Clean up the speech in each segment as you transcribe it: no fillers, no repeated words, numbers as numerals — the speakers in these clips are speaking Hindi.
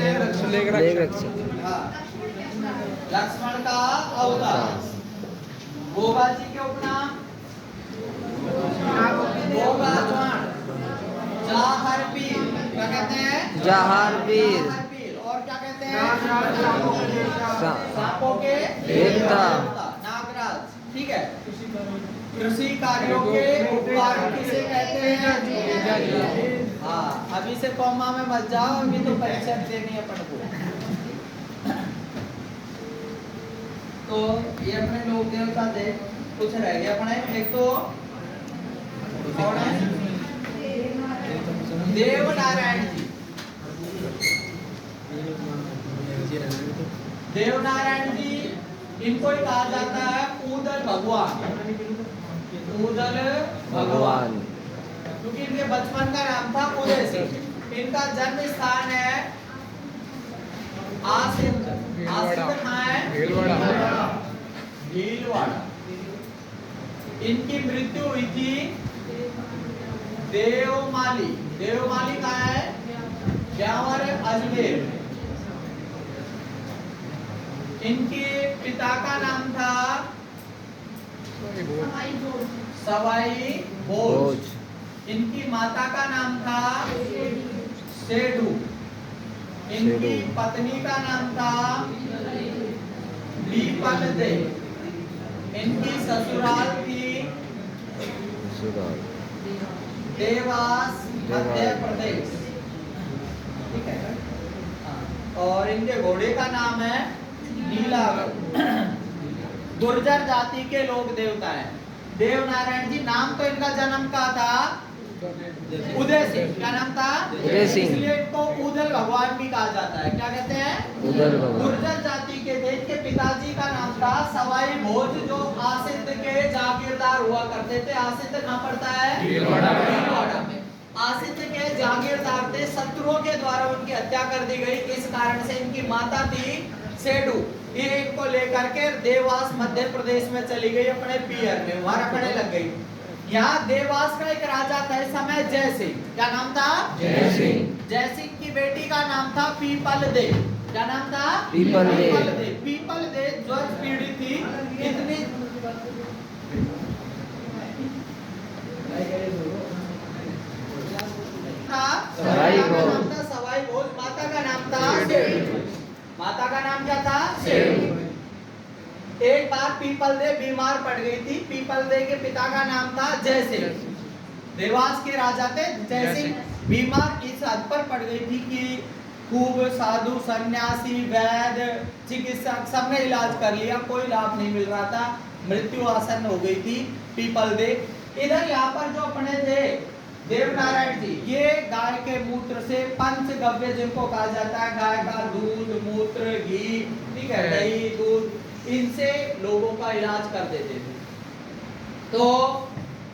लेग रक्षक। हाँ, लक्ष्मण का अवतार। गोगा जी के उपनाम गोगाचवाण, जाहरवीर, क्या कहते हैं? जाहरवीर। जाहरवीर। और क्या कहते हैं? सांपों के देवता। नागराज। ठीक है। कृषि कार्यों के उपकार किसे कहते हैं? हाँ, अभी से कॉमा में मत जाओ, अभी तो परीक्षा देनी है अपन को। तो ये अपने लोक देवता थे, कुछ रह गया अपने। एक तो कौन है? देव नारायण जी। देव नारायण जी, इनको ही कहा जाता है ऊदल भगवान। ऊदल भगवान, क्योंकि इनके बचपन का नाम था उदय सिंह। इनका जन्म स्थान है आसिंद। आसिंद कहाँ है? भीलवाड़ा। इनकी मृत्यु हुई थी देवमाली। देवमाली कहाँ है? ब्यावर अजमेर। इनके पिता का नाम था सवाई भोज। इनकी माता का नाम था सेडू। इनकी पत्नी का नाम था बीपल दे। इनकी ससुराल थी देवास, मध्य प्रदेश। ठीक है। और इनके घोड़े का नाम है नीलागढ़। गुर्जर जाति के लोक देवता है देव नारायण जी। नाम तो इनका जन्म का था उदय सिंह। क्या नाम था? उदय सिंह। इसलिए इनको उदल भगवान भी कहा जाता है। क्या कहते हैं? उदल भगवान। गुर्जर जाति के थे। इनके पिताजी का नाम था सवाई भोज, जो आसिंद के जागीरदार हुआ करते थे। आसिंद कहाँ पड़ता है? भीलवाड़ा में। आसिंद के जागीरदार थे, शत्रुओं के द्वारा उनकी हत्या कर दी गई। इस कारण से इनकी माता थी सेडू। ये इनको लेकर के देवास मध्य प्रदेश में चली गई, अपने पियर में, वहां रखने लग गई। यहाँ देवास का एक राजा था इस समय, जय सिंह। क्या नाम था? जय सिंह। जय सिंह की बेटी का नाम था पीपल दे। क्या नाम था? People they. पीपल दे ज्वर पीड़ित थी। इतनी सवाई भोज। माता का नाम था सेडू। माता का नाम क्या था? सेडू। एक बार पीपल दे बीमार पड़ गई थी। पीपल दे के पिता का नाम था जय सिंह। देवास के राजा थे जय सिंह। बीमार इस हद पर पड़ गई थी कि खूब साधु, सन्यासी, वैद्य, चिकित्सक सबने इलाज कर लिया, कोई लाभ नहीं मिल रहा था। मृत्यु आसन्न हो गई थी पीपल दे। इधर यहाँ पर जो अपने थे देव नारायण जी, ये गाय के मूत्र से पंचगव्य जिनको कहा जाता है, गाय का दूध, मूत्र, घी, ठीक है, दही, दूध, इनसे लोगों का इलाज कर देते थे। तो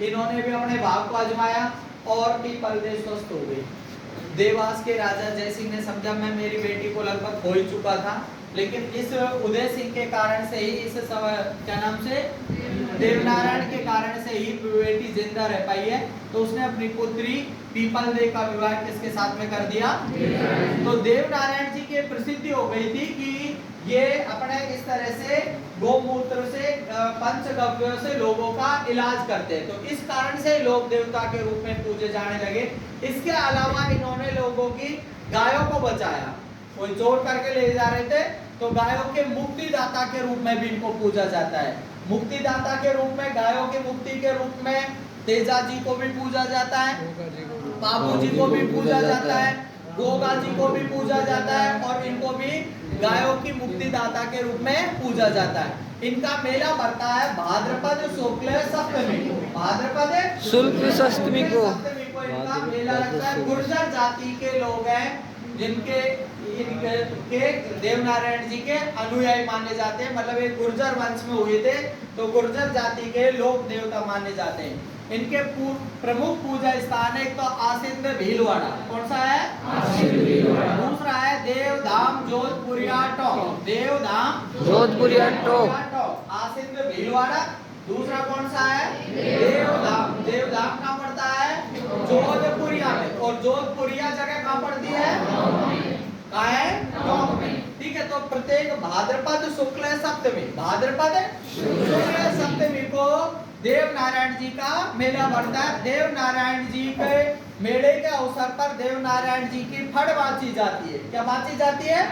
इन्होंने भी अपने भाग को आजमाया और पीपल दे स्वस्थ हो गई। देवास के राजा जय सिंह ने समझा मैं मेरी बेटी को लगभग खो ही चुका था, लेकिन इस उदय सिंह के कारण से ही, इस क्या नाम से, देवनारायण के कारण से ही बेटी जिंदा रह पाई है। तो उसने अपनी पुत्री पीपल दे का विवाह किसके साथ में कर दिया? तो देवनारायण जी की प्रसिद्धि हो गई थी कि ये अपने इस तरह से गोमूत्र से, पंचगव्यों से लोगों का इलाज करते हैं। तो इस कारण से लोग देवता के रूप में पूजे जाने लगे। इसके अलावा इन्होंने लोगों की गायों को बचाया। कोई चोर करके ले जा रहे थे तो गायों के मुक्तिदाता के रूप में भी इनको पूजा जाता है। मुक्तिदाता के रूप में, गायों के मुक्ति के रूप में तेजा जी को भी पूजा जाता है, बाबू जी को भी पूजा जाता है, गोगा जी को भी पूजा जाता है, और इनको भी गायों की मुक्तिदाता के रूप में पूजा जाता है। इनका मेला बढ़ता है भाद्रपद शुक्ल सप्तमी को। भाद्रपद शुक्ल सप्तमी को इनका मेला लगता है। गुर्जर जाति के लोग हैं जिनके इनके देवनारायण जी के अनुयायी माने जाते हैं, मतलब एक गुर्जर वंश में हुए थे, तो गुर्जर जाति के लोक देवता माने जाते हैं। इनके प्रमुख पूजा स्थान है, एक तो आसिंद भीलवाड़ा। कौन सा है? आसिंद भीलवाड़ा। दूसरा है देवधाम जोधपुरिया टॉप। देवधाम जोधपुरिया टॉप, आसिंद भीलवाड़ा। दूसरा कौन सा है? देवधाम। देवधाम कहाँ पड़ता है? जोधपुरिया में। और जोधपुरिया जगह कहाँ पड़ती है? कहाँ है? प्रत्येक भाद्रपद शुक्ल सप्तमी, भाद्रपद शुक्ल सप्तमी को देव नारायण जी का मेला बढ़ता है। देव नारायण जी के मेले के अवसर पर देव नारायण जी की फड़ बांची जाती है। क्या बांची जाती है?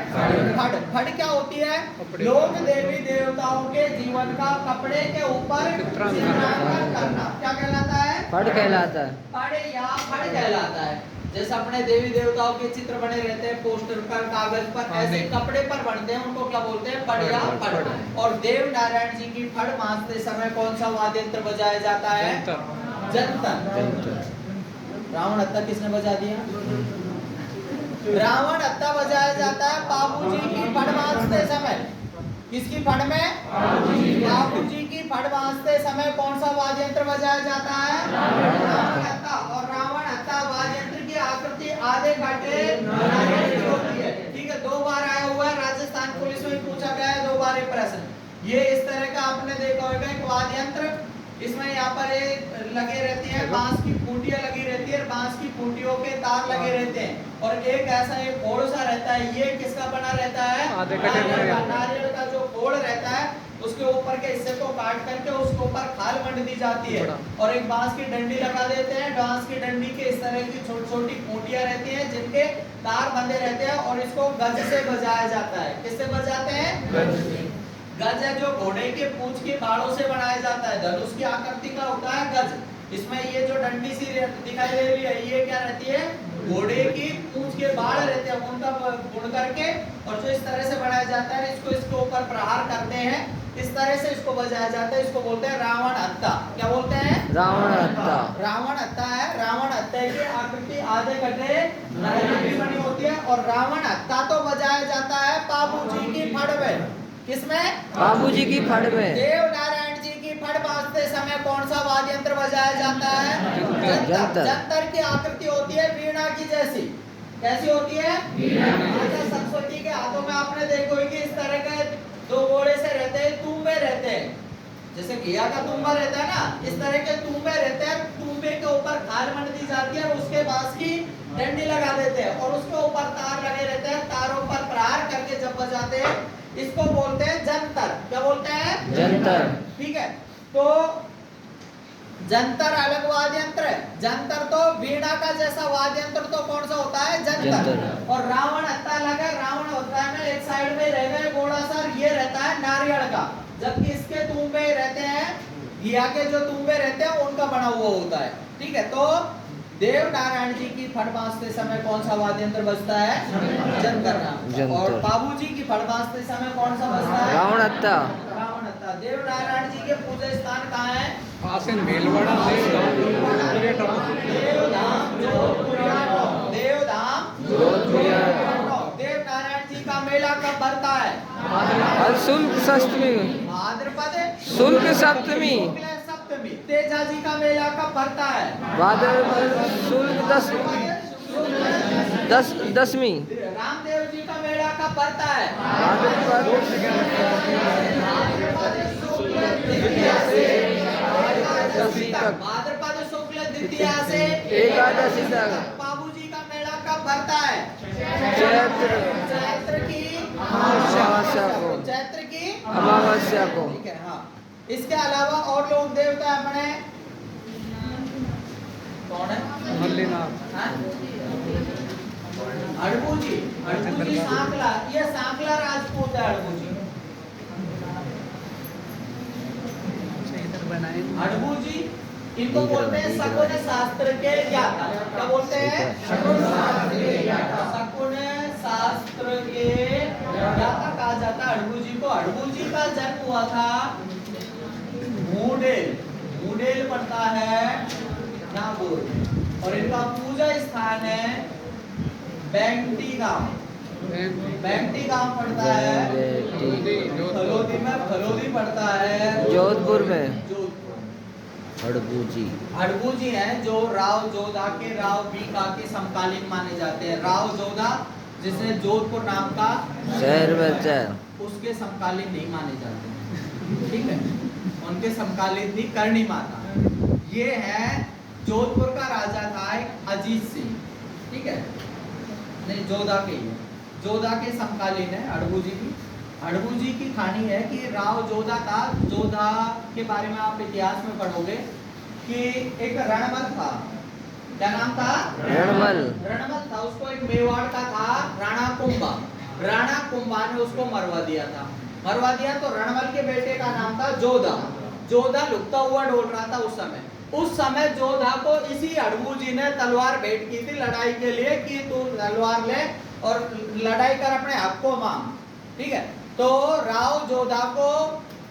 फड़। फड़ क्या होती है? लोग देवी देवताओं के जीवन का कपड़े के ऊपर चित्रांकन करना। क्या कहलाता है? फड़ कहलाता है। फड़ या फड़ कहलाता है। जैसे अपने देवी देवताओं के चित्र बने रहते हैं पोस्टर पर, कागज पर, ऐसे कपड़े पर बनते हैं, उनको क्या बोलते हैं? फड़ या फड़। और देव नारायण जी की फड़ बांधते समय कौन सा वाद्य यंत्र बजाया जाता है? जंतर। रावण हत्ता किसने बजा दिया? रावण हत्ता बजाया जाता है बाबू जी की फड़ बांधते समय। किसकी फड़ में? बाबू जी की फड़ बांधते समय कौन सा वाद्य यंत्र बजाया जाता है? रावण हत्ता। और रावण हत्ता वाद्य यंत्र की आकृति आधे घाटे नारियल की होती है। ठीक है, 2 बार आया हुआ है, राजस्थान पुलिस में पूछा गया है 2 बार ये प्रश्न। ये इस तरह का आपने देखा होगा एक वाद्य यंत्र, इसमें यहाँ पर लगे रहती है बांस की खूंटियां लगी रहती है, बांस की खूंटियों के तार लगे रहते हैं, और एक ऐसा एक फोड़ सा रहता है। ये किसका बना रहता है? नारियल का जो फोड़ रहता है उसके ऊपर के हिस्से को काट करके उसके ऊपर खाल मंड दी जाती है, और एक बांस की डंडी लगा देते हैं। बांस की डंडी के इस तरह की छोटी छोटी खूंटियां रहती हैं जिनके तार बंधे रहते हैं, और इसको गज से बजाया जाता है। किससे बजाते हैं? गज है जो घोड़े के पूंछ के बालों से बनाया जाता है, धनुष की आकृति का होता है गज। इसमें ये जो डंडी सी दिखाई दे रही है ये क्या रहती है? घोड़े की पूंछ के बाल रहते हैं, उनका बुन करके और जो इस तरह से बनाया जाता है, इसको इसके ऊपर प्रहार करते हैं, इस तरह से इसको बजाया जाता है। इसको बोलते हैं रावण हत्ता। क्या बोलते हैं? रावण हत्ता। रावण हत्ता है। रावण हत्ता की आकृति आधे कटे नारियल की बनी होती है, और रावण हत्ता तो बजाया जाता है बाबू जी की फड़ में। किसमें? बाबू जी की फड़ में। देव नारायण जी की फड़ बांधते समय कौन सा वाद्य यंत्र बजाया जाता है? जंतर। जंतर की आकृति होती है वीणा की जैसी। कैसी होती है? वीणा। सरस्वती के हाथों में आपने देखो कि इस तरह के 2 घोड़े से रहते हैं, तुम्बे रहते हैं, जैसे घिया का तुम्बा रहता है ना, इस तरह के तुम्बे रहते हैं। तुम्बे के ऊपर खाल मंड दी जाती है और उसके बांस की डंडी लगा देते हैं, और उसके ऊपर तार लगे रहते हैं। तारों पर प्रहार करके जब बजाते हैं इसको बोलते हैं जंतर। क्या बोलते हैं? जंतर। ठीक है, तो जंतर अलग वाद्य यंत्र है। जंतर तो वीणा का जैसा वाद्य यंत्र तो कौन सा होता है? जंतर। और रावण हत्ता अलग है। रावण होता है ना, एक साइड में रहेगा घोड़ा सा, ये रहता है नारियल का, जबकि इसके तुम्बे रहते हैं, घिया के जो तुम्बे रहते हैं उनका बना हुआ होता है। ठीक है, तो देव नारायण जी की फड़ बांधते समय कौन सा वाद्य यंत्र बजता है? जंतर। और बाबू जी की फड़ बांधते समय कौन सा बजता है? रावण हत्ता। रावण हत्ता। देव नारायण जी के पूजा स्थान कहाँ है? भीलवाड़ा देवधाम जोधपुर। देवधाम जोधपुर। देव नारायण जी का मेला कब भरता है? और शुल्क सप्तमी। भाद्रपद शुल्क सप्तमी। शुक्ल सप्तमी। तेजा जी का मेला कब भरता है? भाद्रपद शुल्क दशमी। रामदेव जी का मेला कब भरता है? भाद्रपद एकादशी तक। भाद्रपद शुक्ल द्वितीया से एकादशी तक। बाबू जी का मेला कब भरता है? चैत्र की अमावस्या को। चैत्र की अमावस्या को। ठीक है, हाँ। इसके अलावा और लोग देवता अपने कौन है? हाँ? अड़बू जी। अड़बू जी सांकला, ये सांकला राजपूत है। अड़बू जी, अड़बू जी इनको बोलते हैं शकुन शास्त्र के ज्ञाता। क्या बोलते हैं? शकुन शास्त्र के ज्ञाता। शकुन शास्त्र के ज्ञाता कहा जाता है अड़बू जी को। अड़बू जी का जन्म हुआ था मूडेल। मूडेल पड़ता है नागौर, और इनका पूजा स्थान है बैंगटी गांव। बैंगटी गांव पड़ता है फलोदी में। फलोदी पड़ता है जोधपुर में। जोधपुर। अड़बू जी। अड़बू जी हैं जो राव जोधा के राव बीका के समकालीन माने जाते हैं। राव जोधा जिसने जोधपुर नाम का शहर बचा, उसके समकालीन नहीं माने जाते। ठीक है, उनके समकालीन थी करणी माता। ये है जोधपुर का राजा था एक अजीत सिंह। ठीक है, नहीं जोधा के ही है, जोधा के समकालीन है अड़बू जी की। हड़बू जी की कहानी है कि राव जोधा था। जोधा के बारे में आप इतिहास में पढ़ोगे कि एक रणमल था। क्या नाम था? रणमल। रणमल था। उसको एक मेवाड़ का था राणा कुंभा। राणा कुंभा ने उसको मरवा दिया था। मरवा दिया तो रणमल के बेटे का नाम था जोधा। जोधा लुकता हुआ डोल रहा था उस समय जोधा को इसी हड़बू जी ने तलवार भेंट की थी लड़ाई के लिए कि तू तलवार ले और लड़ाई कर अपने हक को मांग। ठीक है, तो राव जोधा को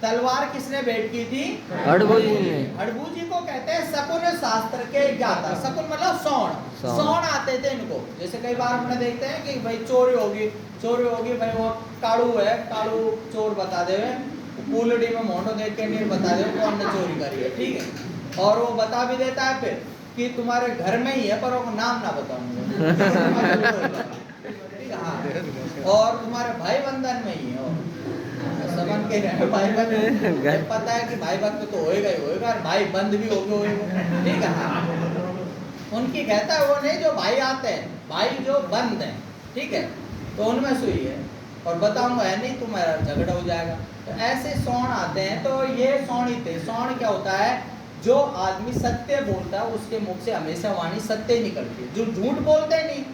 तलवार किसने भेंट की थी? हड़बू जी ने। हड़बू जी को कहते हैं शकुन शास्त्र के ज्ञाता। शकुन मतलब सौण। सौण आते थे इनको। जैसे कई बार हमने देखते हैं कि भाई चोरी होगी भाई वो काड़ू है, काड़ू चोर बता दे, पुलड़ी में मोंडो देख के नहीं बता दे कौन ने चोरी करी है। ठीक है, और वो बता भी देता है फिर कि तुम्हारे घर में ही है पर वो नाम ना बताऊंगा। ठीक है, हाँ, और तुम्हारे भाई बंधन में ही है सबन के भाई बंद पता है कि भाई बंद तो होएगा ही होएगा और भाई बंद भी होगे। ठीक है, हाँ, उनकी कहता है वो नहीं जो भाई आते हैं, भाई जो बंद है। ठीक है, तो उनमें सुई है और बताऊंगा है नहीं तुम्हारा झगड़ा हो जाएगा। तो ऐसे सौण आते हैं। तो ये सौण ही थे। सौण क्या होता है? जो आदमी सत्य बोलता है उसके मुख से हमेशा वाणी सत्य ही निकलती है। जो झूठ बोलते नहीं,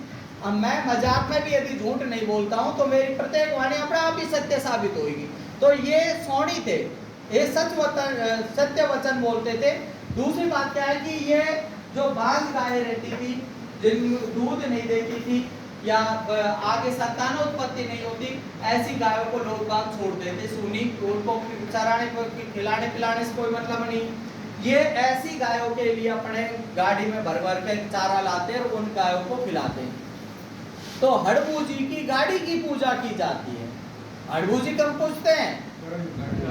अब मैं मजाक में भी यदि झूठ नहीं बोलता हूं तो मेरी प्रत्येक वाणी अपने आप ही सत्य साबित होगी। तो ये सौणी थे, ये सत्य वचन बोलते थे। दूसरी बात क्या है कि ये जो बांझ गायें रहती थी जिन दूध नहीं देती थी या आगे संतानोत्पत्ति नहीं होती, ऐसी गायों को लोग बाग छोड़ देते सूनी। उनको चराने खिलाने पिलाने से कोई मतलब नहीं। ये ऐसी गायों के लिए अपने गाड़ी में भर भर के चारा लाते हैं और उन गायों को खिलाते हैं। तो हड़बू जी की गाड़ी की पूजा की जाती है। हड़बू जी कब पूजते हैं?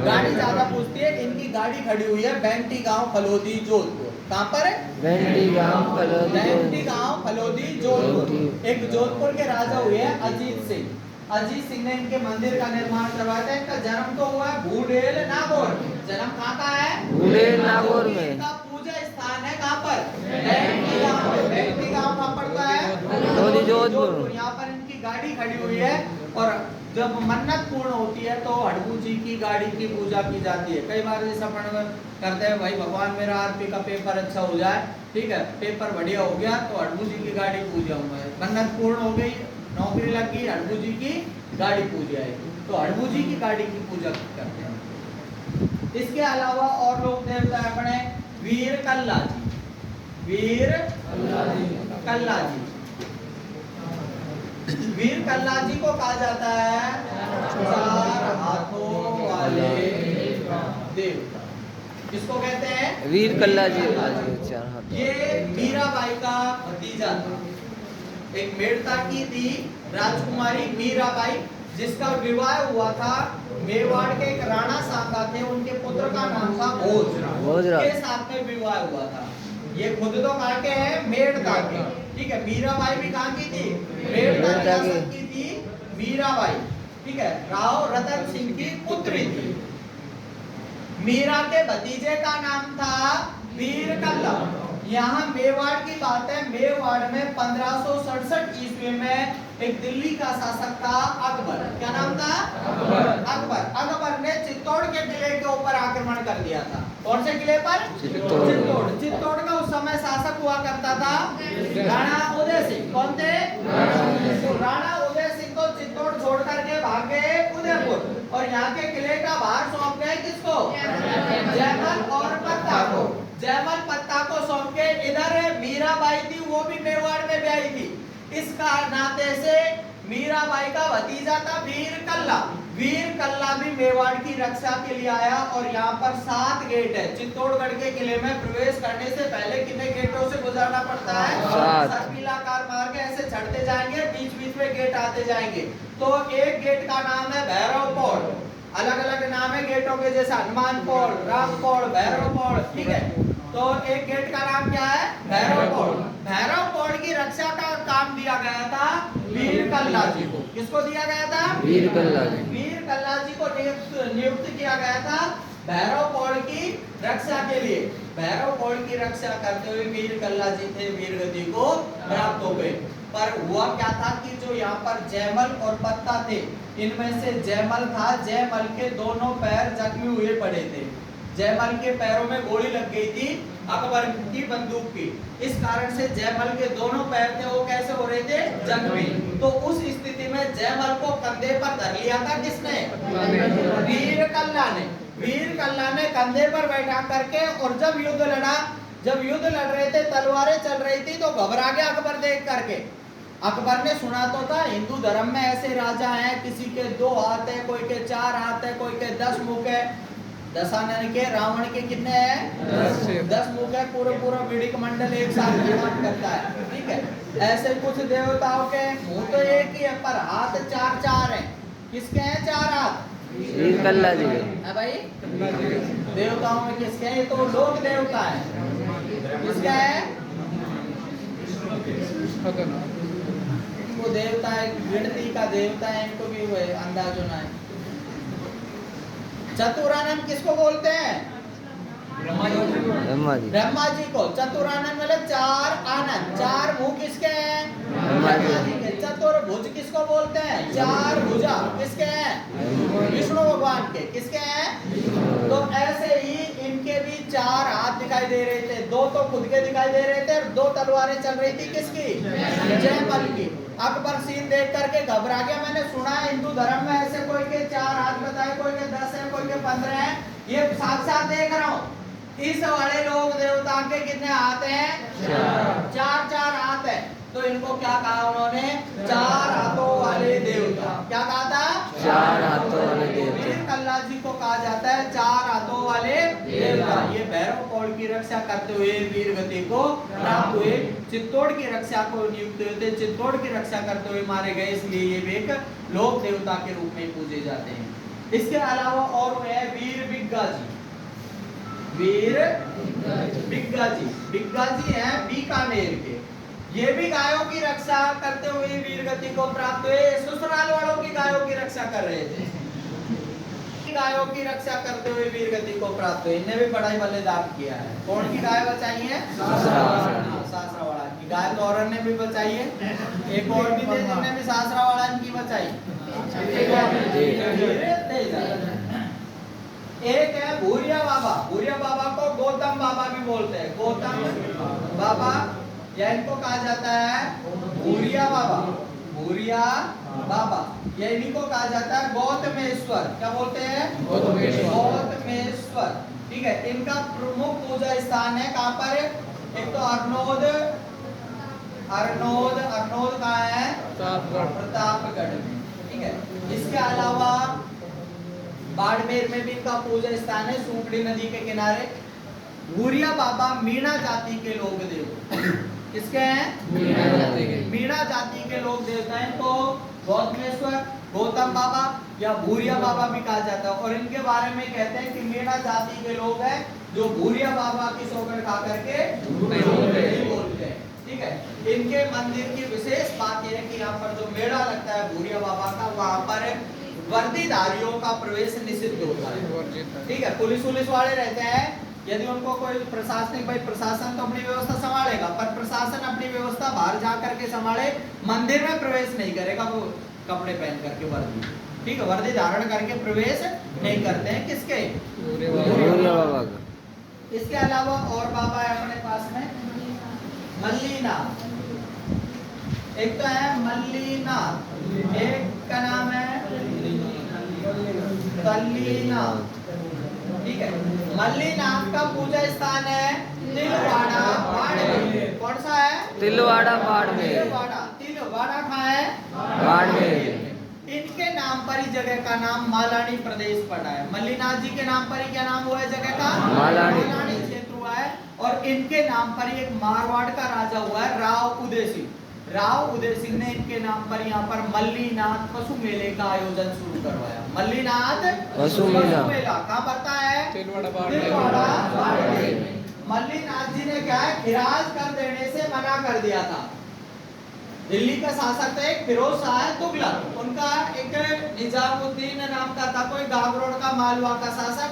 गाड़ी ज्यादा पूजती है। इनकी गाड़ी खड़ी हुई है बैंटी गांव फलोदी जोधपुर। कहाँ पर है? बैंटी गांव फलोदी जोधपुर। एक जोधपुर के राजा हुए हैं अजीत सिंह। अजीत सिंह ने इनके मंदिर का निर्माण करवाया था। इनका जन्म तो हुआ है भूडेल नागौर। जन्म कहाँ का है? भूडेल नागौर में। इनका पूजा स्थान है कहाँ पर? बैंटी गांव में। बैंटी गांव कहाँ पड़ता है? फलोदी जोधपुर। यहाँ पर इनकी गाड़ी खड़ी हुई है और जब मन्नत पूर्ण होती है तो हड़बू जी की गाड़ी की पूजा की जाती है। कई बार जैसा अपन करते हैं भाई भगवान मेरा आरपी का पेपर अच्छा हो जाए, ठीक है, पेपर बढ़िया हो गया तो हड़बू जी की गाड़ी पूजाऊंगा। मन्नत पूर्ण हो गई, नौकरी लग गई, हड़बू जी की गाड़ी पूजा है। तो हड़बू जी की गाड़ी की पूजा करते हैं। इसके अलावा और लोग देवता अपने वीर कल्ला जी। वीर कल्ला जी, वीर कल्ला जी को कहा जाता है चार हाथों वाले देवता। किसको कहते हैं? वीर कल्ला जी। ये मीराबाई का भतीजा था। एक मेड़ता की थी राजकुमारी मीराबाई, जिसका विवाह हुआ था मेवाड़ के एक राणा सांगा थे, उनके पुत्र का नाम था भोजराज के साथ में विवाह हुआ था। ये खुद तो कहाँ के हैं? मेड़ता के। ठीक है, मीराबाई भी कहाँ की थी? मेड़ता की थी मीराबाई। ठीक है, राव रतन सिंह की पुत्री थी। मीरा के भतीजे का नाम था वीर कल्ला। यहाँ मेवाड़ की बात है। मेवाड़ में 1567 ईस्वी में एक दिल्ली का शासक था अकबर। क्या नाम था? अकबर ने चित्तौड़ के किले के ऊपर आक्रमण कर दिया था। कौन से किले पर? चित्तौड़ का उस समय शासक हुआ करता था राणा उदय सिंह। कौन थे? राणा उदय सिंह को चित्तौड़ छोड़ करके भागे उदयपुर और यहाँ के किले का भार सौंप गए किसको? जयमल और पत्ता को। जयमल पत्ता को सौंप के इधर मीराबाई थी, वो भी मेवाड़ में ब्याही थी। इसका नाते से मीराबाई का भतीजा था वीर कल्ला। वीर कल्ला भी मेवाड़ की रक्षा के लिए आया और यहाँ पर 7 गेट है। चित्तौड़गढ़ के किले में प्रवेश करने से पहले कितने गेटों से गुजरना पड़ता है? 7। सर्पिलाकार मार्ग ऐसे चढ़ते जाएंगे, बीच बीच में गेट आते जाएंगे। तो एक गेट का नाम है भैरव पौड़। अलग अलग नाम है गेटों के, जैसे हनुमान पौड़, राम पौड़, भैरव पौड़। ठीक है, तो एक गेट का नाम क्या है? भैरव पौड़। भैरव पौड़ की रक्षा का काम दिया गया था वीर कल्ला जी को। किसको दिया गया था? वीर कल्ला जी। वीर कल्ला जी को नियुक्त किया गया था भैरव पौड़ की रक्षा के लिए। भैरव पौड़ की रक्षा करते हुए वीर कल्ला जी थे वीर गति को प्राप्त हो गए। पर हुआ क्या था कि जो यहाँ पर जयमल और पत्ता थे, इनमें से जयमल था, जयमल के दोनों पैर जख्मी हुए पड़े थे। जयमल के पैरों में गोली लग गई थी अकबर की बंदूक की। इस कारण से जयमल के दोनों पैर थे वो कैसे हो रहे थे, जख्मी। तो उस स्थिति में जयमल को कंधे पर धर लिया था किसने, वीर कल्ला ने। वीर कल्ला ने कंधे पर बैठा करके, और जब युद्ध लड़ रहे थे, तलवारें चल रही थी, तो घबरा गया अकबर देख करके। अकबर ने सुना तो था हिंदू धर्म में ऐसे राजा हैं, किसी के 2 हाथ है, कोई के 4 हाथ है, कोई के 10 मुख है। दशानन के, रावण के कितने हैं, 10 मुख है। पूरा विडिक मंडल एक साथ निर्माण करता है, ठीक है। ऐसे कुछ देवताओं के मुंह तो एक ही है, पर हाथ 4 हैं। किसके हैं 4 हाथ, वीर कल्ला जी के। है भाई, देवताओं में किसके हैं, ये तो लोक देवता है। किसका है, वो देवता है, गिनती का देवता है, इनको भी वो अंदाज होना है। चतुरानन किसको बोलते हैं, ब्रह्मा जी को। चतुरानन मतलब 4 आनंद, 4 मुंह किसके हैं, ब्रह्मा जी के। चतुर्भुज किसको बोलते हैं, 4 भुजा किसके हैं, विष्णु भगवान के। किसके हैं, तो ऐसे ही इनके भी 4 हाथ दिखाई दे रहे थे। 2 तो खुद के दिखाई दे रहे थे, और 2 तलवारें चल रही थी किसकी, जयमल की। अकबर सीन देख करके घबरा गया। मैंने सुना है हिंदू धर्म में ऐसे कोई के 4 हाथ बताए, कोई के 10 है, कोई के 15 है। ये साक्षात देख रहा हूँ। इस वाले लोग देवता के कितने हाथ हैं, 4 हाथ है। तो इनको क्या कहा उन्होंने, 4 हाथों वाले देवता। क्या कहा था, 4 हाथों वाले देवता। वीर कल्ला जी को कहा जाता है 4 हाथों वाले देवता। ये भैरव कौड़ की रक्षा करते हुए वीर गति को प्राप्त हुए। चित्तौड़ की रक्षा को नियुक्त हुए थे, चित्तौड़ की रक्षा करते हुए मारे गए, इसलिए ये भी एक लोक देवता के रूप में पूजे जाते हैं। इसके अलावा और है वीर बिग्गा जी। वीर बिग्गा जी हैं बीकानेर के। ये भी गायों की रक्षा करते हुए वीर गति को प्राप्त हुए। ससुराल वालों की गायों की रक्षा कर रहे थे, गायों की रक्षा करते हुए वीर गति को प्राप्त हुए। इन्हें भी बड़ाई बलिदान किया है। कौन की गाय बचाई है, सासरावाला की गाय। तो औरन ने भी बचाई है। एक और भी थे जिन्होंने भी सासरावाला की बचाई। एक है भूरिया बाबा। भूरिया बाबा को गौतम बाबा भी बोलते हैं। गौतम बाबा या इनको कहा जाता है भूरिया बाबा। भूरिया बाबा या इन्हीं को कहा जाता है गौतमेश्वर। क्या बोलते हैं, गौतमेश्वर। ठीक है। इनका प्रमुख पूजा स्थान है कहाँ पर, एक तो अरनोद कहाँ है, प्रतापगढ़ में। ठीक है। इसके अलावा बाड़मेर में भी इनका पूजा स्थान है, सूखड़ी नदी के किनारे। भूरिया बाबा मीणा जाति के लोग देव। किसके हैं, मीणा जाति के लोग देवता हैं। तो गौतमेश्वर, गौतम बाबा या भूरिया बाबा भी कहा जाता है। और इनके बारे में कहते हैं कि मीणा जाति के लोग हैं जो भूरिया बाबा की सौगंध खा करके बोलते हैं। ठीक है। इनके मंदिर की विशेष बात यह है कि यहाँ पर जो मेला लगता है भूरिया बाबा का, वहाँ पर वर्दीधारियों का प्रवेश निषिद्ध होता है। ठीक है। पुलिस वाले रहते हैं, यदि उनको कोई प्रशासनिक, भाई प्रशासन तो अपनी व्यवस्था संभालेगा, पर प्रशासन अपनी व्यवस्था बाहर जा करके संभाले, मंदिर में प्रवेश नहीं करेगा। वो कपड़े पहन करके वर्दी, ठीक है, वर्दी धारण करके प्रवेश नहीं करते हैं। किसके, भूरिया बाबा का। इसके अलावा और बाबा है अपने पास में मल्लीनाथ। एक तो है मल्लीनाथ, एक का नाम है तल्लीनाथ। ठीक है। मल्लीनाथ का पूजा स्थान है तिलवाड़ा बाड़मेर। कौन सा है, तिलवाड़ा बाड़मेर। तिलवाड़ा कहाँ है, बाड़मेर। इनके नाम पर ही जगह का नाम मालानी प्रदेश पड़ा है। मल्लीनाथ जी के नाम पर ही क्या नाम हुआ है जगह का, मालानी क्षेत्र हुआ है। और इनके नाम पर ही एक मारवाड़ का राजा हुआ है राव उदय सिंह। राव उदय सिंह ने इनके नाम पर यहाँ पर मल्लीनाथ पशु मेले का आयोजन शुरू करवाया। मल्लीनाथ पशु मेला कहाँ पड़ता है, तिलवाड़ा बाड़मेर। मल्लीनाथ जी ने क्या है, खिराज कर देने से मना कर दिया था। दिल्ली का शासक था एक फिरोज शाह तुगलक, उनका एक निजामुद्दीन नाम का था कोई गागरोड का मालवा का शासक।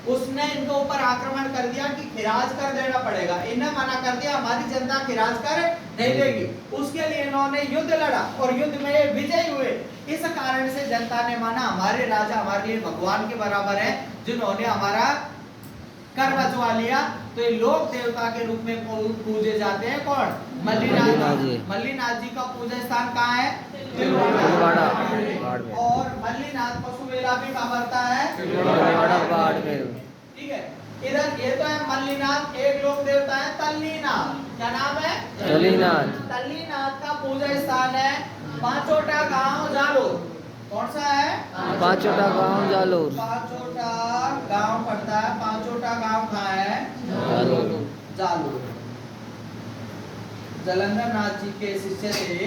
उसने इनके ऊपर आक्रमण कर दिया कि खिराज कर देना पड़ेगा। इन्हें मना कर दिया, हमारी जनता खिराज कर नहीं देगी। उसके लिए इन्होंने युद्ध लड़ा और युद्ध में ये विजयी हुए। इस कारण से जनता ने माना हमारे राजा हमारे लिए भगवान के बराबर है, जिन्होंने हमारा कर बचवा लिया। तो ये लोक देवता के रूप में पूजे जाते हैं। कौन? मल्लीनाथ जी। मल्लीनाथ जी का पूजा स्थान कहाँ है? तिलवाड़ा। और मल्लीनाथ पशु मेला भी कहाँ पड़ता है? तिलवाड़ा बाड़मेर। ठीक है। इधर ये तो है मल्लीनाथ। एक लोक देवता है तल्लीनाथ। क्या नाम है? तल्लीनाथ। तल्लीनाथ का पूजा स्थान है पांचोटा गांव जालोर। कौन सा है? पांचोटा गांव जालोर। पांचोटा गांव पड़ता है। पांचोटा गांव कहाँ है? जालोर। जालोर। जलंधर नाथ जी के शिष्य थे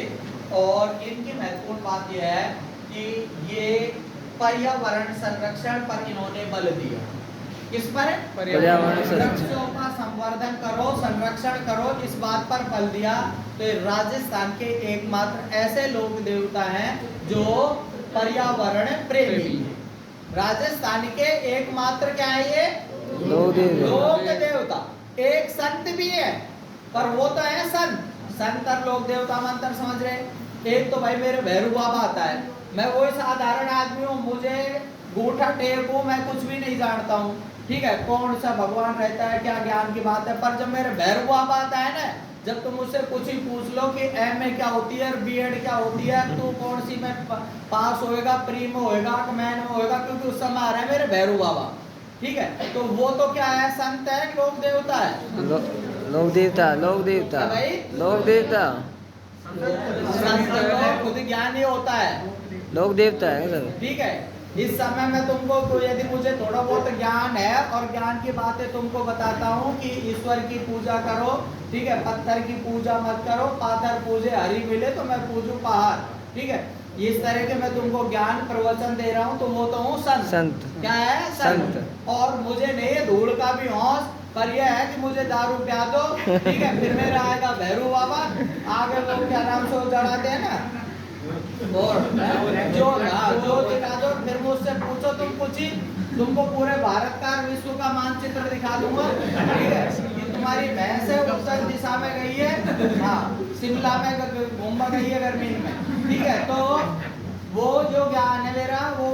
और इनकी महत्वपूर्ण बात यह है कि ये पर्यावरण संरक्षण पर इन्होंने बल दिया। किस पर? पर्यावरण संरक्षण। वृक्षों का संवर्धन करो, संरक्षण करो, इस बात पर बल दिया। तो राजस्थान के एकमात्र ऐसे लोक देवता हैं जो पर्यावरण प्रेमी। राजस्थान के एकमात्र क्या है ये? लोक देवता। एक संत भी है, पर वो तो है संत। संत और लोक देवता में अंतर समझ रहे? एक तो भाई मेरे भैरू बाबा आता है, मैं वही साधारण आदमी हूँ, मुझे गूठा टेकू, मैं कुछ भी नहीं जानता हूँ। ठीक है, कौन सा भगवान रहता है, क्या ज्ञान की बात है। पर जब मेरे भैरू बाबा आता है ना, जब तुम मुझसे कुछ ही पूछ लो कि एम ए क्या होती है, बीएड क्या होती है, तू कौन सी में पास होएगा, प्री में होएगा, मैन में होएगा, क्योंकि उस समय आ रहा है मेरे भैरू बाबा। ठीक है, तो वो तो क्या है? संत है, लोक देवता है। लोक देवता। लोक देवता भाई लोक देवता। संत तो खुद ज्ञानी होता है। लोक देवता है सर। ठीक है, इस समय में तुमको तो यदि मुझे थोड़ा बहुत ज्ञान है और ज्ञान की बातें तुमको बताता हूँ कि ईश्वर की पूजा करो। ठीक है, पत्थर की पूजा मत करो, पाथर पूजे हरी मिले तो मैं पूजू पहाड़। ठीक है, इस तरह के मैं तुमको ज्ञान प्रवचन दे रहा हूँ, तो वो तो हूँ संत। क्या है? संत। और मुझे नहीं है धूल का भी हौस, पर यह है कि मुझे दारू पिया दो। ठीक है, फिर मेरा आएगा भैरू बाबा, आगे लोग क्या नाम से चढ़ाते हैं ना, और जो दिखा दो। फिर मुझसे पूछो, तुम कुछ ही, तुमको पूरे भारत का विश्व का मानचित्र दिखा दूंगा। ठीक है, कि तुम्हारी भैंस है उत्तर दिशा में गई है, हाँ शिमला में घूमने गई है गर्मी में। ठीक है, तो वो जो ज्ञान है मेरा, वो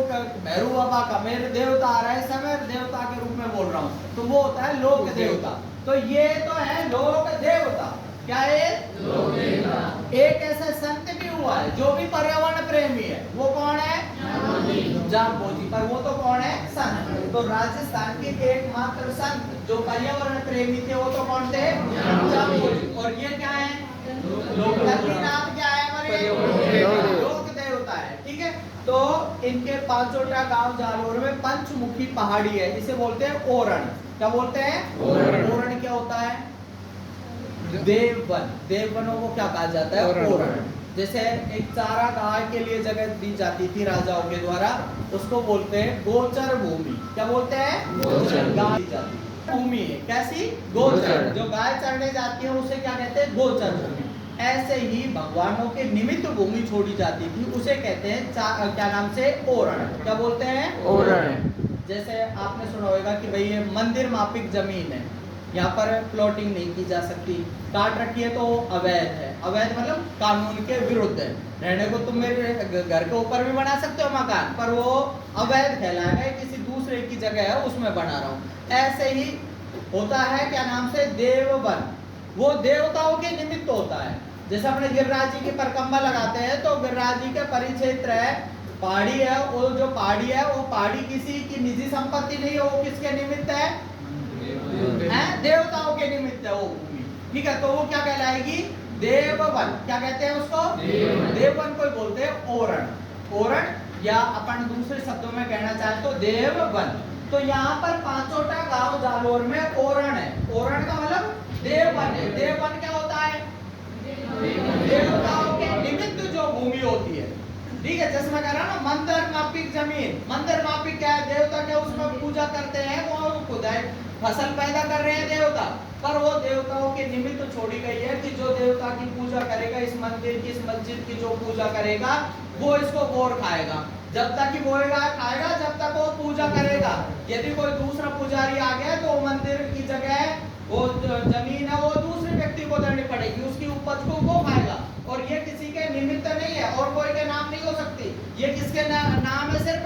भैरू बाबा का, मेरे देवता आ रहा है, समय देवता के रूप में बोल रहा हूँ, तो वो होता है लोक देवता। तो ये तो है लोक देवता। क्या है? लोक देवता। एक ऐसा संत भी हुआ है जो भी पर्यावरण प्रेमी है, वो कौन है? जाम्बोजी। पर वो तो कौन है? संत। तो राजस्थान के एकमात्र संत जो पर्यावरण प्रेमी थे, वो तो कौन थे? जाम्बोजी। और ये क्या है? लोकनाथ। क्या है हमारे? लोक देवता है। ठीक है, तो इनके पांचोटा गांव जालोर में पंचमुखी पहाड़ी है, इसे बोलते हैं ओरण। क्या बोलते हैं? ओरण क्या होता है? देववन। देववनों को क्या कहा जाता है? ओरण। जैसे एक चारा गाय के लिए जगह दी जाती थी राजाओं के द्वारा, उसको बोलते हैं गोचर भूमि। क्या बोलते हैं? गोचर। गाय दी जाती भूमि है, कैसी? गोचर। जो गाय चरने जाती है उसे क्या कहते हैं? गोचर भूमि। ऐसे ही भगवानों के निमित्त भूमि छोड़ी जाती थी, उसे कहते हैं क्या नाम से? ओरण। क्या बोलते हैं? ओरण। जैसे आपने सुना होगा कि भाई ये मंदिर मापिक जमीन है, यहाँ पर प्लॉटिंग नहीं की जा सकती, काट रखी है तो अवैध है। अवैध मतलब कानून के विरुद्ध है। रहने को तुम मेरे घर के ऊपर भी बना सकते हो मकान, पर वो अवैध कहलाएगा, किसी दूसरे की जगह है उसमें बना रहा हूँ। ऐसे ही होता है क्या नाम से? देववन। वो देवताओं के निमित्त होता है। जैसे अपने गिरिराज जी की परिक्रमा लगाते हैं, तो गिरिराज जी के परिक्षेत्र है, पहाड़ी है, वो जो पहाड़ी है वो पहाड़ी किसी की निजी संपत्ति नहीं है, वो किसके निमित्त है? देवताओं के निमित्त है वो भूमि। ठीक है, तो वो क्या कहलाएगी? देववन। क्या कहते हैं उसको? देववन को बोलते हैं ओरण। ओरण, या अपन दूसरे शब्दों में कहना चाहे तो देववन। तो यहाँ पर पांचोटा गांव जालोर में ओरण है। ओरण का मतलब देववन है। देववन क्या होता है? देवताओं के निमित्त जो भूमि होती है। ठीक है, जैसे मैं कह रहा हूँ ना, मंदिर मापिक जमीन। मंदिर मापिक क्या है? देवता क्या उसमें पूजा करते हैं, वो खुद है फसल पैदा कर रहे हैं देवता, पर वो देवताओं के निमित्त छोड़ी गई है कि जो देवता की पूजा करेगा, इस मंदिर की, इस मस्जिद की जो पूजा करेगा, वो इसको बोर खाएगा। जब तक ही बोएगा खाएगा, जब तक वो पूजा करेगा। यदि कोई दूसरा पुजारी आ गया तो मंदिर की जगह वो जमीन है वो दूसरे व्यक्ति को देनी पड़ेगी, उसकी उपज को वो खाएगा। और ये किसी के निमित्त नहीं है और कोई के नाम नहीं हो सकती, ये किसके नाम है? सिर्फ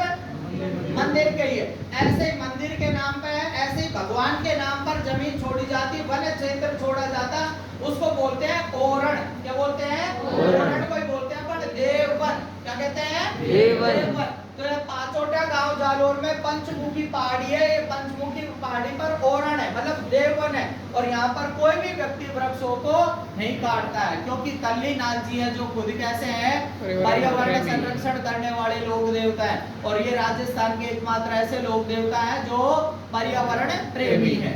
मंदिर के ही है। ऐसे ही मंदिर के नाम पे है, ऐसे ही भगवान के नाम पर जमीन छोड़ी जाती, वन क्षेत्र छोड़ा जाता, उसको बोलते हैं ओरण। क्या बोलते हैं? ओरण। कोई बोलते हैं पर देववन। क्या कहते हैं? देववन। तो ये पांचोटा गांव जालोर में पंचमुखी पहाड़ी है, ये पंचमुखी पहाड़ी पर ओरण है, मतलब देववन है। और यहाँ पर कोई भी व्यक्ति वृक्षों को नहीं काटता है, क्योंकि कल्ली नाथ जी है जो खुद कैसे हैं? पर्यावरण संरक्षण करने वाले लोक देवता है। और ये राजस्थान के एकमात्र ऐसे लोक देवता है जो पर्यावरण प्रेमी है।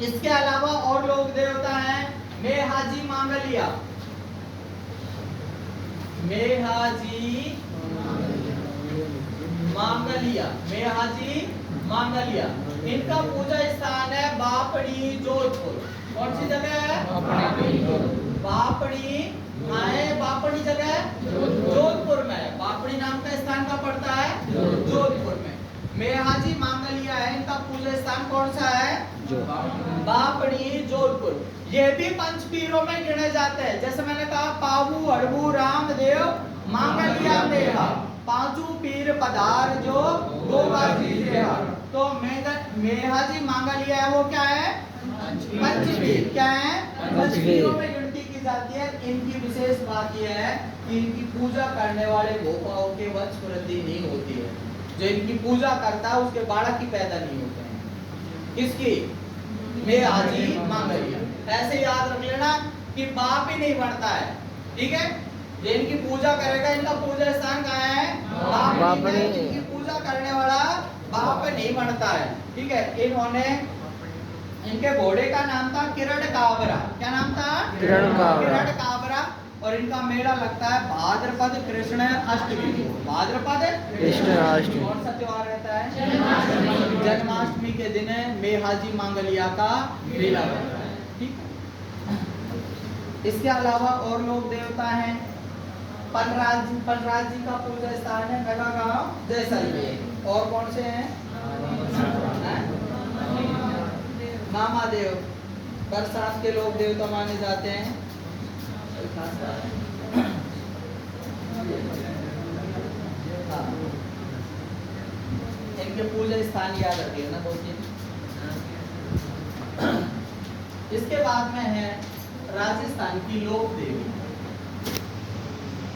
इसके अलावा और लोक देवता है मेहाजी मांगलिया। मेहाजी मांगलिया, मेहाजी मांगलिया। इनका पूजा स्थान है बापड़ी जोधपुर। कौन सी जगह है? बापड़ी। बापड़ी जगह जोधपुर में है। बापड़ी नाम का स्थान का पड़ता है जोधपुर में। मेहाजी मांगलिया है, इनका पूजा स्थान कौन सा है? बापड़ी जोधपुर। ये भी पंचपीरों में गिने जाते हैं। जैसे मैंने कहा पावू हड़बू रामदेव मांगलिया मेहा, पांचू पीर पधार जो गोगाजी देहा। तो मेहाजी मांगलिया है वो क्या है? पंचपीर। क्या है? पंचपीरों में गिनती की जाती है। इनकी विशेष बात यह है कि इनकी पूजा करने वाले गोपाओं के वंश वृद्धि नहीं होती है। जो इनकी पूजा करता है उसके बालक ही पैदा नहीं होते हैं। किसकी? मेहाजी मांगलिया। ऐसे याद रख लेना कि बाप ही नहीं बनता है, ठीक है? ये इनकी पूजा करेगा, इनका पूजा स्थान कहाँ है? बापड़ी। इनकी पूजा करने वाला बाप नहीं बनता है, ठीक है? इन्होंने, इनके घोड़े का नाम था किरण काबरा। क्या नाम था? किरण काबरा। और इनका मेला लगता है भाद्रपद कृष्ण अष्टमी को। भाद्रपद कृष्ण अष्टमी। कौन सा त्योहार रहता है? जन्माष्टमी के दिन मेहाजी मांगलिया का मेला लगता है, ठीक। इसके अलावा और लोग देवता हैं। पलराज जी का पूजा स्थान है नगा गांव जैसलमेर। और कौन से हैं? मामादेव बरसात के लोग देवता माने जाते हैं। इनके पूजा स्थान याद रखिए ना दोस्तों। इसके बाद में है राजस्थान की लोक देवी।